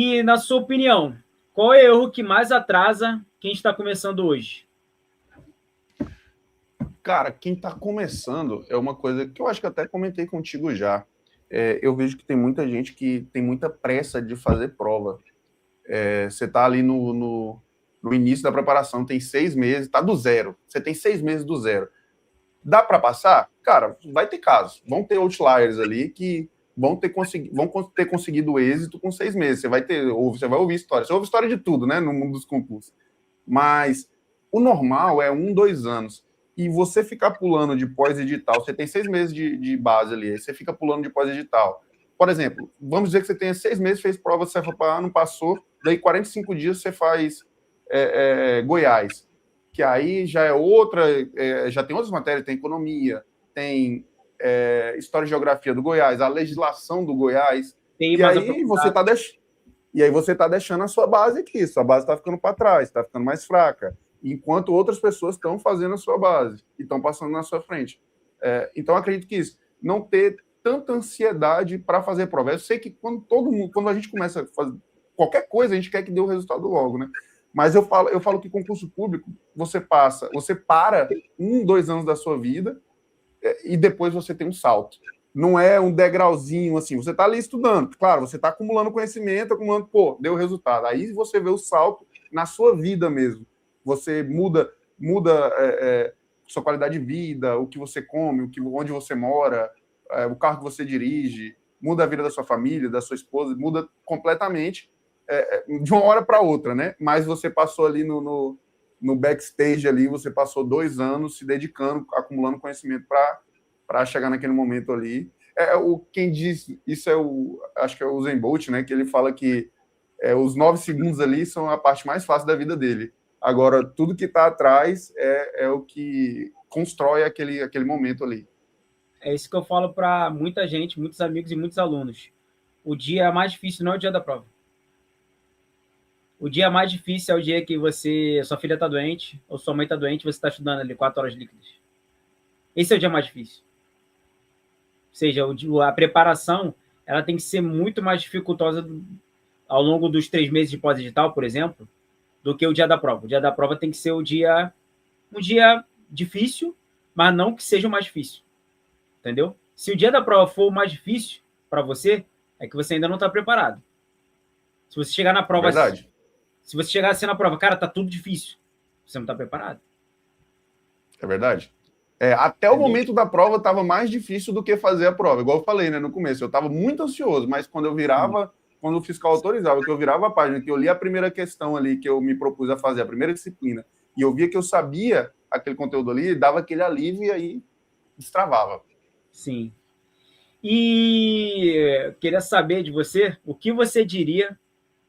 E, na sua opinião, qual é o erro que mais atrasa quem está começando hoje? Cara, quem está começando é uma coisa que eu acho que até comentei contigo já. Eu vejo que tem muita gente que tem muita pressa de fazer prova. Você está ali no início da preparação, tem 6 meses, está do zero. Você tem 6 meses do zero. Dá para passar? Cara, vai ter casos. Vão ter outliers ali que vão ter conseguido êxito com 6 meses. Você vai ouvir história. Você ouve história de tudo, né, no mundo dos concursos. Mas o normal é 1, 2 anos. E você ficar pulando de pós-edital, você tem 6 meses de base ali, aí você fica pulando de pós-edital. Por exemplo, vamos dizer que você tenha 6 meses, fez prova de Cefapá, não passou, daí 45 dias você faz Goiás, que aí já é outra, já tem outras matérias, tem economia, tem história e geografia do Goiás, a legislação do Goiás, e aí você está deixando a sua base aqui, sua base está ficando para trás, está ficando mais fraca, enquanto outras pessoas estão fazendo a sua base e estão passando na sua frente. Então, acredito que isso, não ter tanta ansiedade para fazer prova. Eu sei que quando a gente começa a fazer qualquer coisa, a gente quer que dê o resultado logo, né? Mas eu falo que concurso público, você para 1, 2 anos da sua vida e depois você tem um salto. Não é um degrauzinho assim, você está ali estudando, claro, você está acumulando conhecimento, deu resultado. Aí você vê o salto na sua vida mesmo. Você muda sua qualidade de vida, o que você come, onde você mora, o carro que você dirige, muda a vida da sua família, da sua esposa, muda completamente de uma hora para outra, né? Mas você passou ali no backstage ali, você passou 2 anos se dedicando, acumulando conhecimento para chegar naquele momento ali. Quem diz isso acho que é o Usain Bolt, né? Que ele fala que os 9 segundos ali são a parte mais fácil da vida dele. Agora, tudo que está atrás é o que constrói aquele momento ali. É isso que eu falo para muita gente, muitos amigos e muitos alunos. O dia mais difícil não é o dia da prova. O dia mais difícil é o dia que sua filha está doente, ou sua mãe está doente, você está estudando ali 4 horas líquidas. Esse é o dia mais difícil. Ou seja, a preparação ela tem que ser muito mais dificultosa ao longo dos 3 meses de pós-edital, por exemplo, do que o dia da prova. O dia da prova tem que ser um dia difícil, mas não que seja o mais difícil. Entendeu? Se o dia da prova for o mais difícil para você, é que você ainda não está preparado. Se você chegar na prova... Verdade. Se você chegar assim na prova, cara, tá tudo difícil. Você não está preparado. É verdade. Até o momento da prova estava mais difícil do que fazer a prova. Igual eu falei, né, no começo. Eu estava muito ansioso, mas quando o fiscal autorizava, que eu virava a página, que eu li a primeira questão ali, que eu me propus a fazer, a primeira disciplina, e eu via que eu sabia aquele conteúdo ali, dava aquele alívio e aí destravava. Sim. E eu queria saber de você, o que você diria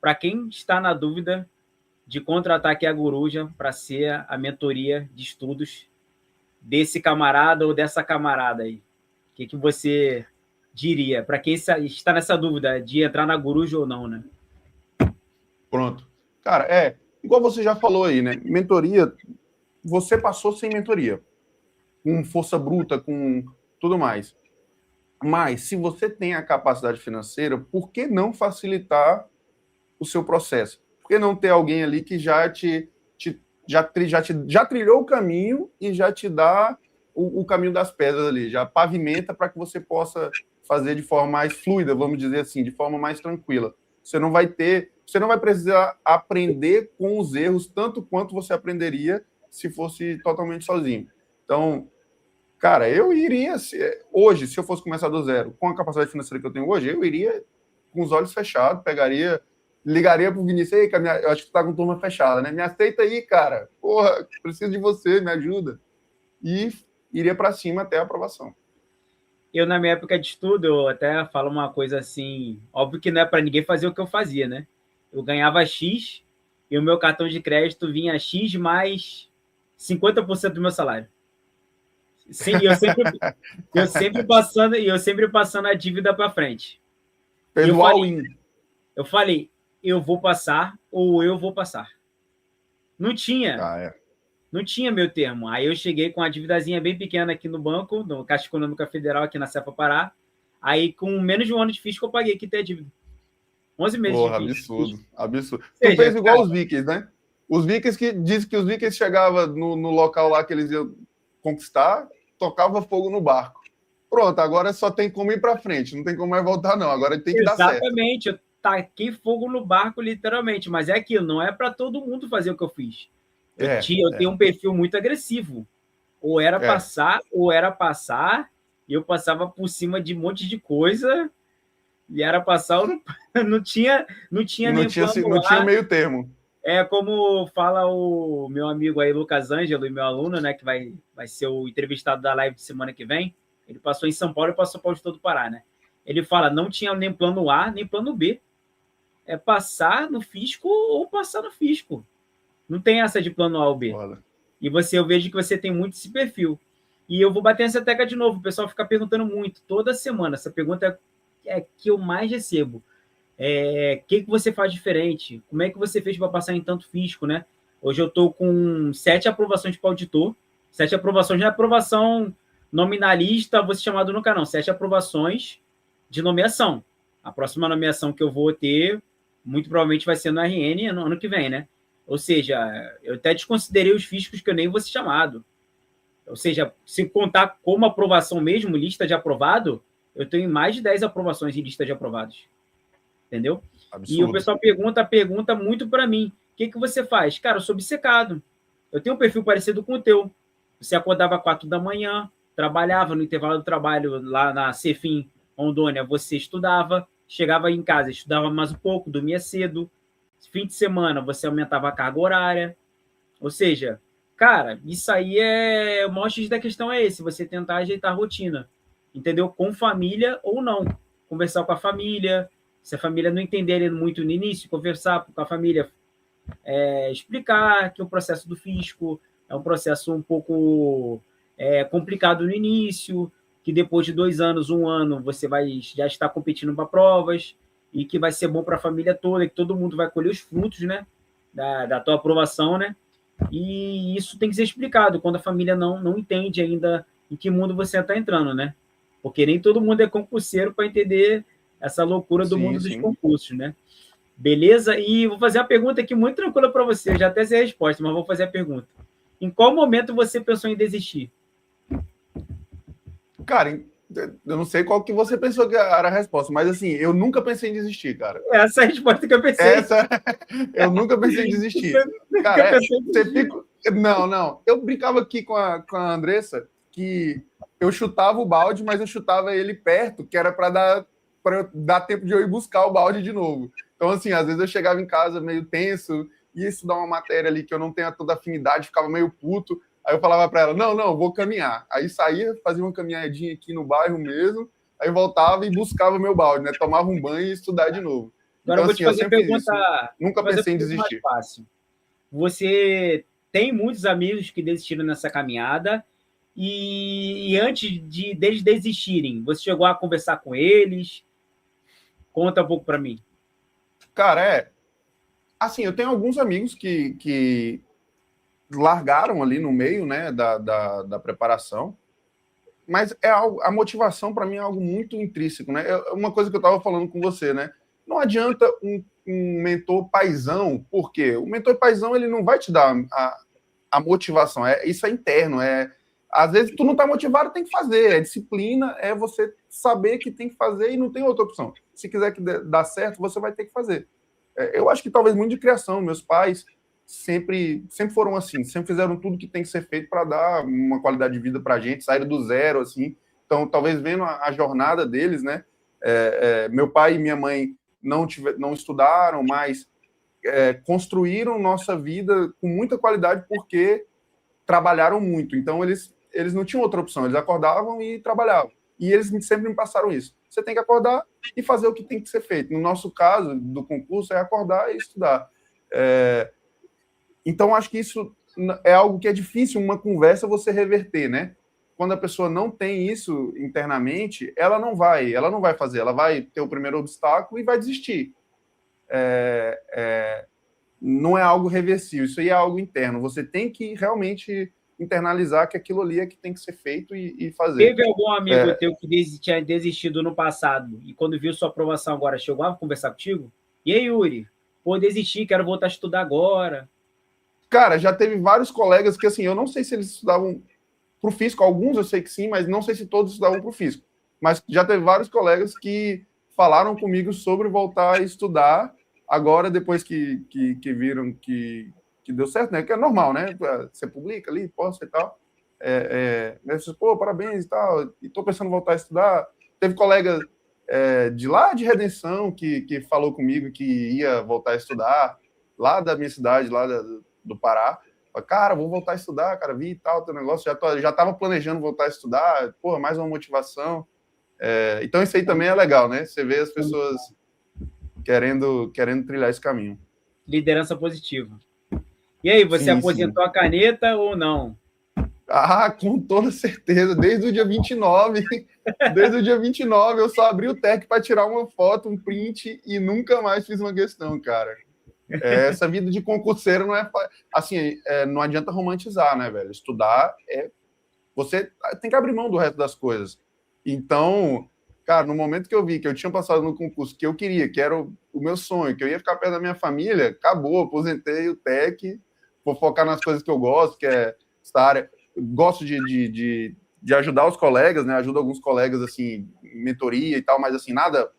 para quem está na dúvida de contratar aqui a Guruja para ser a mentoria de estudos desse camarada ou dessa camarada aí? O que você diria para quem está nessa dúvida de entrar na Guruja ou não, né? Pronto. Cara, igual você já falou aí, né? Mentoria, você passou sem mentoria, com força bruta, com tudo mais. Mas, se você tem a capacidade financeira, por que não facilitar o seu processo? Por que não ter alguém ali que já trilhou o caminho e já te dá o caminho das pedras ali, já pavimenta para que você possa fazer de forma mais fluida, vamos dizer assim, de forma mais tranquila. Você não vai precisar aprender com os erros tanto quanto você aprenderia se fosse totalmente sozinho. Então, cara, eu iria, hoje, se eu fosse começar do zero, com a capacidade financeira que eu tenho hoje, eu iria com os olhos fechados, ligaria pro Vinícius, aí, eu acho que tu tá com turma fechada, né? Me aceita aí, cara. Porra, preciso de você, me ajuda. E iria para cima até a aprovação. Eu, na minha época de estudo, eu até falo uma coisa assim, óbvio que não é para ninguém fazer o que eu fazia, né? Eu ganhava X e o meu cartão de crédito vinha X mais 50% do meu salário. Sim, eu sempre passando a dívida para frente. Fez o all-in. Eu falei, eu vou passar ou eu vou passar. Não tinha. Não tinha meu termo. Aí eu cheguei com uma dívidazinha bem pequena aqui no banco, no Caixa Econômica Federal, aqui na Cefa Pará. Aí, com menos de um ano de fisco, eu paguei que ter dívida. 11 meses Porra, de absurdo, fisco. absurdo. Ou Tu seja, fez igual cara, os Vikings, né? Os Vikings que diz que os Vikings chegavam no local lá que eles iam conquistar, tocava fogo no barco. Pronto, agora só tem como ir para frente, não tem como mais voltar, não. Agora tem que dar certo. exatamente, eu taquei fogo no barco, literalmente, mas é aquilo, não é para todo mundo fazer o que eu fiz. Eu tenho um perfil muito agressivo. Ou era passar, e eu passava por cima de um monte de coisa, e era passar, não tinha nem plano Não tinha A. meio termo. É como fala o meu amigo aí, Lucas Ângelo, e meu aluno, né, que vai ser o entrevistado da live de semana que vem. Ele passou em São Paulo e passou por todo o Pará, né? Ele fala, não tinha nem plano A, nem plano B. É passar no fisco ou passar no fisco. Não tem essa de plano A ou B. Olha. E eu vejo que você tem muito esse perfil. E eu vou bater nessa tecla de novo. O pessoal fica perguntando muito, toda semana. Essa pergunta é que eu mais recebo. O que você faz diferente? Como é que você fez para passar em tanto fisco, né? Hoje eu estou com 7 aprovações para auditor. 7 aprovações, não é aprovação nominalista, vou ser chamado nunca não. 7 aprovações de nomeação. A próxima nomeação que eu vou ter, muito provavelmente vai ser no RN no ano que vem, né? Ou seja, eu até desconsiderei os fiscos que eu nem vou ser chamado. Ou seja, se contar como aprovação mesmo, lista de aprovado, eu tenho mais de 10 aprovações em lista de aprovados. Entendeu? Absurdo. E o pessoal pergunta muito para mim, o que você faz? Cara, eu sou obcecado. Eu tenho um perfil parecido com o teu. Você acordava às 4 da manhã, trabalhava no intervalo do trabalho lá na Cefim, Rondônia, você estudava, chegava em casa, estudava mais um pouco, dormia cedo. Fim de semana, você aumentava a carga horária. Ou seja, cara, isso aí o maior X da questão é esse, você tentar ajeitar a rotina. Entendeu? Com família ou não. Conversar com a família, se a família não entender muito no início, conversar com a família, explicar que o processo do fisco é um processo um pouco complicado no início, que depois de 2 anos, 1 ano, você vai já estar competindo para provas e que vai ser bom para a família toda, que todo mundo vai colher os frutos, né, da tua aprovação, né? E isso tem que ser explicado quando a família não entende ainda em que mundo você está entrando, né? Porque nem todo mundo é concurseiro para entender essa loucura do mundo dos concursos, né? Beleza? E vou fazer uma pergunta aqui muito tranquila para você. Eu já até sei a resposta, mas vou fazer a pergunta. Em qual momento você pensou em desistir? Cara, eu não sei qual que você pensou que era a resposta, mas assim, eu nunca pensei em desistir, cara. Essa é a resposta que eu pensei. Eu nunca pensei em desistir. Cara, você fica... Não. Eu brincava aqui com a Andressa que eu chutava o balde, mas eu chutava ele perto, que era para dar tempo de eu ir buscar o balde de novo. Então, assim, às vezes eu chegava em casa meio tenso, ia estudar uma matéria ali que eu não tenho toda afinidade, ficava meio puto. Aí eu falava para ela, não, vou caminhar. Aí saía, fazia uma caminhadinha aqui no bairro mesmo, aí voltava e buscava meu balde, né? Tomava um banho e estudar de novo. Agora Então, eu vou assim, te eu fazer sempre fiz isso. pergunta. Nunca pensei em desistir. Mais fácil. Você tem muitos amigos que desistiram nessa caminhada e antes deles desistirem, você chegou a conversar com eles? Conta um pouco para mim. Cara, assim, eu tenho alguns amigos que largaram ali no meio, né, da preparação, mas a motivação para mim é algo muito intrínseco, né? Uma coisa que eu estava falando com você, né? Não adianta um mentor paizão, porque o mentor paizão ele não vai te dar a motivação, isso é interno, às vezes tu não está motivado, tem que fazer, é disciplina, é você saber que tem que fazer e não tem outra opção. Se quiser que dê certo, você vai ter que fazer. Eu acho que talvez muito de criação, meus pais sempre foram assim, sempre fizeram tudo que tem que ser feito para dar uma qualidade de vida para a gente, sair do zero, assim. Então, talvez vendo a jornada deles, né? Meu pai e minha mãe não estudaram, mas construíram nossa vida com muita qualidade porque trabalharam muito. Então, eles não tinham outra opção, eles acordavam e trabalhavam. E eles sempre me passaram isso. Você tem que acordar e fazer o que tem que ser feito. No nosso caso, do concurso, é acordar e estudar. Então, acho que isso é algo que é difícil, uma conversa, você reverter, né? Quando a pessoa não tem isso internamente, ela não vai fazer, ela vai ter o primeiro obstáculo e vai desistir. Não é algo reversível, isso aí é algo interno. Você tem que realmente internalizar que aquilo ali é que tem que ser feito e fazer. Teve algum amigo teu que tinha desistido no passado e quando viu sua aprovação agora, chegou a conversar contigo? E aí, Yuri? Pô, desisti, quero voltar a estudar agora. Cara, já teve vários colegas que, assim, eu não sei se eles estudavam para o físico, alguns eu sei que sim, mas não sei se todos estudavam para o físico. Mas já teve vários colegas que falaram comigo sobre voltar a estudar agora, depois que viram que deu certo, né? Que é normal, né? Você publica ali, posta e tal. Pô, parabéns e tal, e tô pensando em voltar a estudar. Teve colega de lá de Redenção que falou comigo que ia voltar a estudar, lá da minha cidade, lá do Pará. Cara, vou voltar a estudar, cara, vi e tal, teu negócio, já tava planejando voltar a estudar, porra, mais uma motivação. Então isso aí também é legal, né? Você vê as pessoas querendo trilhar esse caminho. Liderança positiva. E aí, você Sim, aposentou sim. a caneta ou não? Ah, com toda certeza, desde o dia 29, desde o dia 29 eu só abri o TEC para tirar uma foto, um print e nunca mais fiz uma questão, cara. Essa vida de concurseiro não é assim, não adianta romantizar, né, velho? Estudar você tem que abrir mão do resto das coisas. Então, cara, no momento que eu vi que eu tinha passado no concurso que eu queria, que era o meu sonho, que eu ia ficar perto da minha família, acabou, aposentei o TEC, vou focar nas coisas que eu gosto, que é essa área. Gosto de ajudar os colegas, né? Ajudo alguns colegas, assim, em mentoria e tal, mas, assim, nada,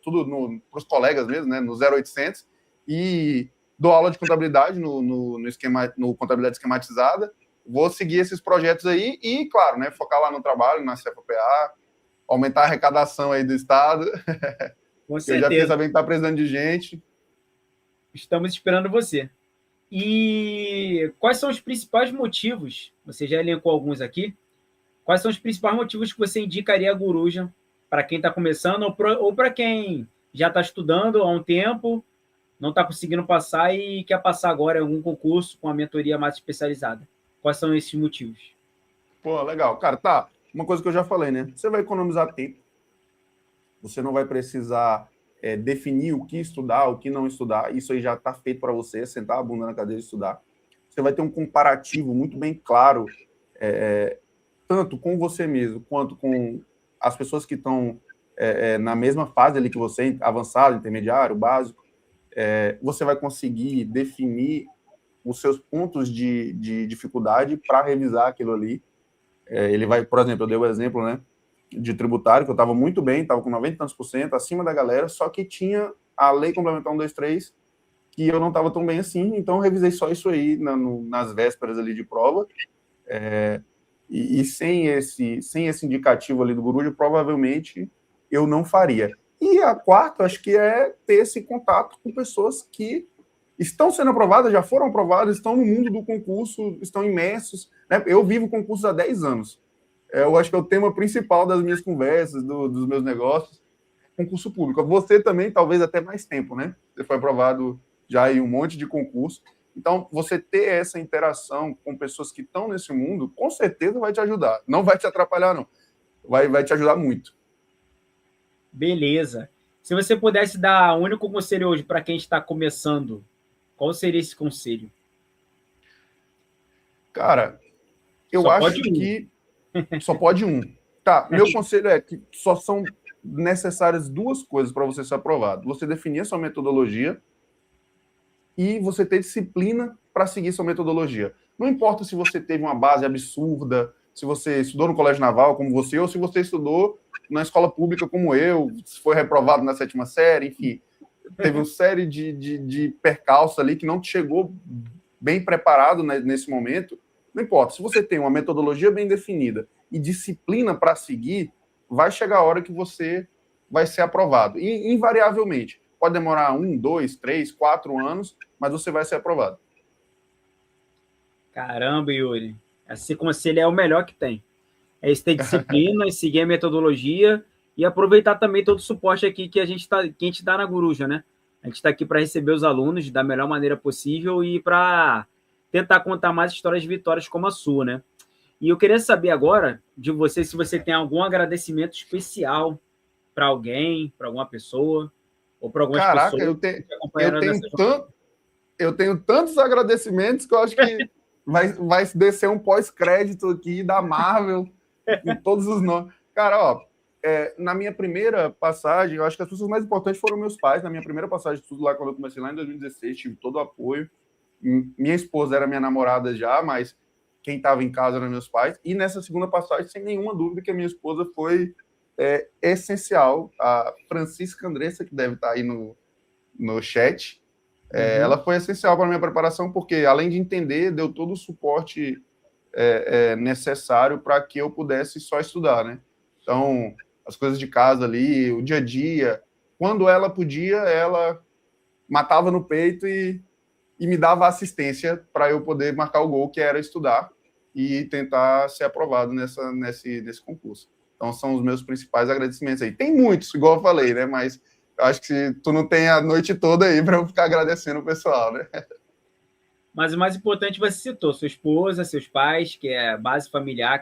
tudo para os colegas mesmo, né? No 0800. E dou aula de contabilidade no contabilidade esquematizada. Vou seguir esses projetos aí e, claro, né, focar lá no trabalho, na CFPA, aumentar a arrecadação aí do Estado. Com Eu já fiquei certeza. sabendo que está precisando de gente. Estamos esperando você. E quais são os principais motivos? Você já elencou alguns aqui. Quais são os principais motivos que você indicaria a Guruja para quem está começando ou para quem já está estudando há um tempo, não está conseguindo passar e quer passar agora em algum concurso com a mentoria mais especializada? Quais são esses motivos? Pô, legal. Cara, tá. Uma coisa que eu já falei, né? Você vai economizar tempo. Você não vai precisar definir o que estudar, o que não estudar. Isso aí já está feito para você, sentar a bunda na cadeira e estudar. Você vai ter um comparativo muito bem claro, tanto com você mesmo, quanto com as pessoas que estão na mesma fase ali que você, avançado, intermediário, básico. Você vai conseguir definir os seus pontos de dificuldade para revisar aquilo ali. Ele vai, por exemplo, eu dei o exemplo, né, de tributário, que eu estava muito bem, estava com 90 e tantos por cento, acima da galera, só que tinha a lei complementar 123, que eu não estava tão bem assim, então eu revisei só isso aí nas vésperas ali de prova, e sem esse indicativo ali do Guruji, provavelmente eu não faria. E a quarta, acho que é ter esse contato com pessoas que estão sendo aprovadas, já foram aprovadas, estão no mundo do concurso, estão imersos. Né? Eu vivo concursos há 10 anos. Eu acho que é o tema principal das minhas conversas, dos meus negócios, concurso público. Você também, talvez até mais tempo, né? Você foi aprovado já em um monte de concurso. Então, você ter essa interação com pessoas que estão nesse mundo, com certeza vai te ajudar. Não vai te atrapalhar, não. Vai te ajudar muito. Beleza. Se você pudesse dar um único conselho hoje para quem está começando, qual seria esse conselho? Cara, eu Só acho pode um. que só pode um. Tá, meu conselho é que só são necessárias duas coisas para você ser aprovado. Você definir a sua metodologia e você ter disciplina para seguir sua metodologia. Não importa se você teve uma base absurda, se você estudou no colégio naval como você, ou se você estudou na escola pública como eu, se foi reprovado na 7ª série, enfim. Teve uma série de percalços ali que não te chegou bem preparado, né, nesse momento. Não importa, se você tem uma metodologia bem definida e disciplina para seguir, vai chegar a hora que você vai ser aprovado. E, invariavelmente, pode demorar 1, 2, 3, 4 anos, mas você vai ser aprovado. Caramba, Yuri. Esse conselho é o melhor que tem. É esse ter disciplina, seguir a metodologia e aproveitar também todo o suporte aqui que a gente dá na Guruja, né? A gente está aqui para receber os alunos da melhor maneira possível e para tentar contar mais histórias de vitórias como a sua, né? E eu queria saber agora de você se você tem algum agradecimento especial para alguém, para alguma pessoa, ou para algumas Caraca, pessoas que te eu acompanharam nessa tenho, jornada. eu tenho tantos agradecimentos que eu acho que vai descer um pós-crédito aqui da Marvel, com todos os nomes. Cara, ó, na minha primeira passagem, eu acho que as pessoas mais importantes foram meus pais. Na minha primeira passagem de estudo lá, quando eu comecei lá em 2016, tive todo o apoio. Minha esposa era minha namorada já, mas quem estava em casa eram meus pais. E nessa segunda passagem, sem nenhuma dúvida, que a minha esposa foi essencial. A Francisca Andressa, que deve estar aí no chat, ela foi essencial para a minha preparação, porque, além de entender, deu todo o suporte necessário para que eu pudesse só estudar, né? Então, as coisas de casa ali, o dia a dia, quando ela podia, ela matava no peito e me dava assistência para eu poder marcar o gol, que era estudar e tentar ser aprovado nesse concurso. Então, são os meus principais agradecimentos aí. Tem muitos, igual eu falei, né? Mas eu acho que tu não tem a noite toda aí para eu ficar agradecendo o pessoal, né? Mas o mais importante, você citou sua esposa, seus pais, que é base familiar,